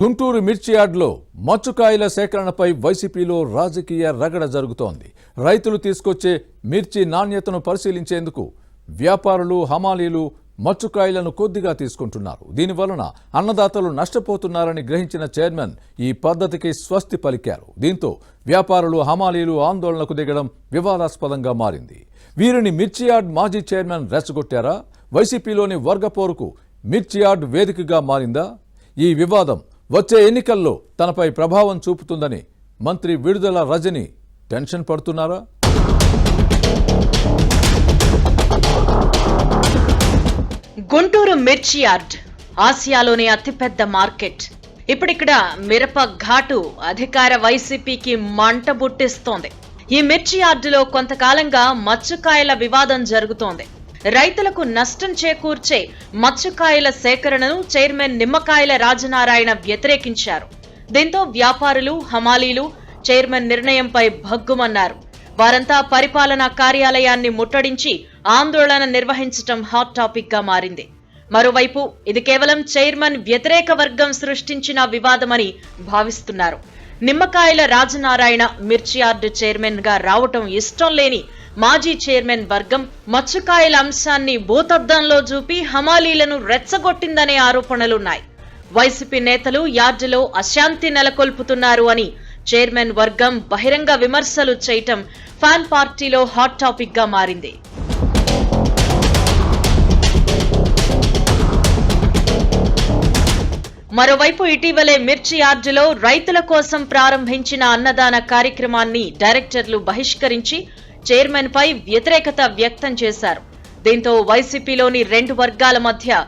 గుంటూరు మిర్చి యార్డులో మచ్చుకాయల సేకరణపై వైసీపీలో రాజకీయ రగడ జరుగుతోంది. రైతులు తీసుకొచ్చే మిర్చి నాణ్యతను పరిశీలించేందుకు వ్యాపారులు, హమాలీలు మచ్చుకాయలను కొద్దిగా తీసుకుంటున్నారు. దీనివలన అన్నదాతలు నష్టపోతున్నారని గ్రహించిన చైర్మన్ ఈ పద్ధతికి స్వస్తి పలికారు. దీంతో వ్యాపారులు, హమాలీలు ఆందోళనకు దిగడం వివాదాస్పదంగా మారింది. వీరిని మిర్చి యార్డ్ మాజీ చైర్మన్ రెచ్చగొట్టారా? వైసీపీలోని వర్గపోరుకు మిర్చి యార్డ్ వేదికగా మారిందా? ఈ వివాదం వచ్చే ఎన్నికల్లో తనపై ప్రభావం చూపుతుందని మంత్రి విడుదల రజని టెన్షన్ పడుతున్నారా? గుంటూరు మిర్చి యార్డ్ ఆసియాలోని అతిపెద్ద మార్కెట్. ఇప్పుడిక్కడ మిరప ఘాటు అధికార వైసీపీకి మంట బుట్టిస్తోంది. ఈ మిర్చి యార్డులో కొంతకాలంగా మచ్చుకాయల వివాదం జరుగుతోంది. రైతులకు నష్టం చేకూర్చే మచ్చుకాయల సేకరణను చైర్మన్ నిమ్మకాయల రాజనారాయణ వ్యతిరేకించారు. దీంతో వ్యాపారులు, హమాలీలు చైర్మన్ నిర్ణయంపై భగ్గుమన్నారు. వారంతా పరిపాలనా కార్యాలయాన్ని ముట్టడించి ఆందోళన నిర్వహించడం హాట్ టాపిక్ గా మారింది. మరోవైపు ఇది కేవలం చైర్మన్ వ్యతిరేక వర్గం సృష్టించిన వివాదమని భావిస్తున్నారు. నిమ్మకాయల రాజనారాయణ మిర్చి యార్డు చైర్మన్ గా రావటం ఇష్టం లేని మాజీ చైర్మన్ వర్గం మచ్చుకాయల అంశాన్ని భూతద్దంలో చూపి హమాలీలను రెచ్చగొట్టిందనే ఆరోపణలున్నాయి. వైసీపీ నేతలు యార్డులో అశాంతి నెలకొల్పుతున్నారు అని చైర్మన్ వర్గం బహిరంగ విమర్శలు చేయటం ఫ్యాన్ పార్టీలో హాట్ టాపిక్ గా మారింది. మరోవైపు ఇటీవలే మిర్చి యార్డులో రైతుల కోసం ప్రారంభించిన అన్నదాన కార్యక్రమాన్ని డైరెక్టర్లు బహిష్కరించి చైర్మన్ పై వ్యతిరేకత వ్యక్తం చేశారు. దీంతో వైసీపీలోని రెండు వర్గాల మధ్య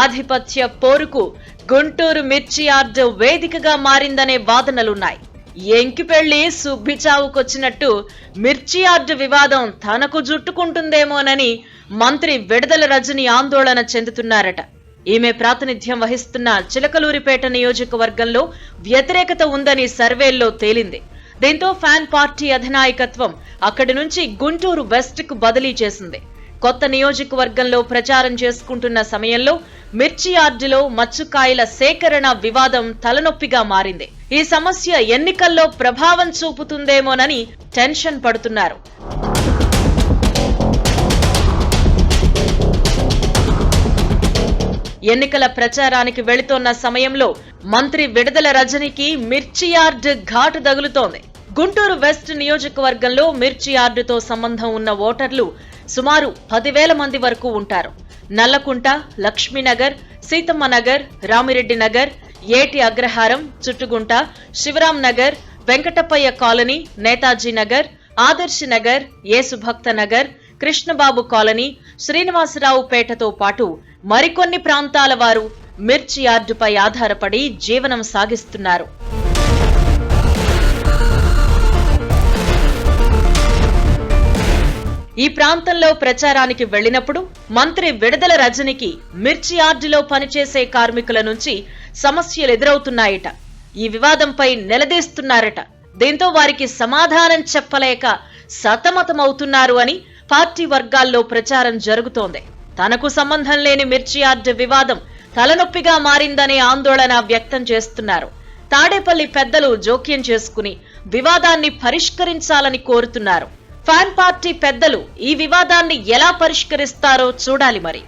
ఆధిపత్య పోరుకు గుంటూరు మిర్చి యార్డు వేదికగా మారిందనే వాదనలున్నాయి. ఎంకిపెళ్లి సుబ్బిచావుకొచ్చినట్టు మిర్చి యార్డు వివాదం తనకు జుట్టుకుంటుందేమోనని మంత్రి విడుదల రజని ఆందోళన చెందుతున్నారట. ఈమె ప్రాతినిధ్యం వహిస్తున్న చిలకలూరిపేట నియోజకవర్గంలో వ్యతిరేకత ఉందని సర్వేల్లో తేలింది. దీంతో ఫ్యాన్ పార్టీ అధినాయకత్వం అక్కడి నుంచి గుంటూరు వెస్ట్ కు బదిలీ చేసింది. కొత్త నియోజకవర్గంలో ప్రచారం చేసుకుంటున్న సమయంలో మిర్చి యార్డులో మచ్చుకాయల సేకరణ వివాదం తలనొప్పిగా మారింది. ఈ సమస్య ఎన్నికల్లో ప్రభావం చూపుతుందేమోనని టెన్షన్ పడుతున్నారు. ఎన్నికల ప్రచారానికి వెళుతోన్న సమయంలో మంత్రి విడుదల రజనికి మిర్చి యార్డ్ ఘాటు తగులుతోంది. గుంటూరు వెస్ట్ నియోజకవర్గంలో మిర్చి యార్డుతో సంబంధం ఉన్న ఓటర్లు సుమారు 10,000 మంది వరకు ఉంటారు. నల్లకుంట, లక్ష్మీనగర్, సీతమ్మ నగర్, రామిరెడ్డి నగర్, ఏటి అగ్రహారం, చుట్టుగుంట, శివరాం నగర్, వెంకటప్పయ్య కాలనీ, నేతాజీ నగర్, ఆదర్శ్ నగర్, యేసుభక్త నగర్, కృష్ణబాబు కాలనీ, శ్రీనివాసరావు పేటతో పాటు మరికొన్ని ప్రాంతాల వారు మిర్చి యార్డుపై ఆధారపడి జీవనం సాగిస్తున్నారు. ఈ ప్రాంతంలో ప్రచారానికి వెళ్లినప్పుడు మంత్రి విడుదల రజనికి మిర్చి యార్డులో పనిచేసే కార్మికుల నుంచి సమస్యలు ఎదురవుతున్నాయట. ఈ వివాదంపై నిలదీస్తున్నారట. దీంతో వారికి సమాధానం చెప్పలేక సతమతమవుతున్నారు అని పార్టీ వర్గాల్లో ప్రచారం జరుగుతోంది. తనకు సంబంధం లేని మిర్చి యార్డు వివాదం తలనొప్పిగా మారిందనే ఆందోళన వ్యక్తం చేస్తున్నారు. తాడేపల్లి పెద్దలు జోక్యం చేసుకుని వివాదాన్ని పరిష్కరించాలని కోరుతున్నారు. ఫ్యాన్ పార్టీ పెద్దలు ఈ వివాదాన్ని ఎలా పరిష్కరిస్తారో చూడాలి మరి.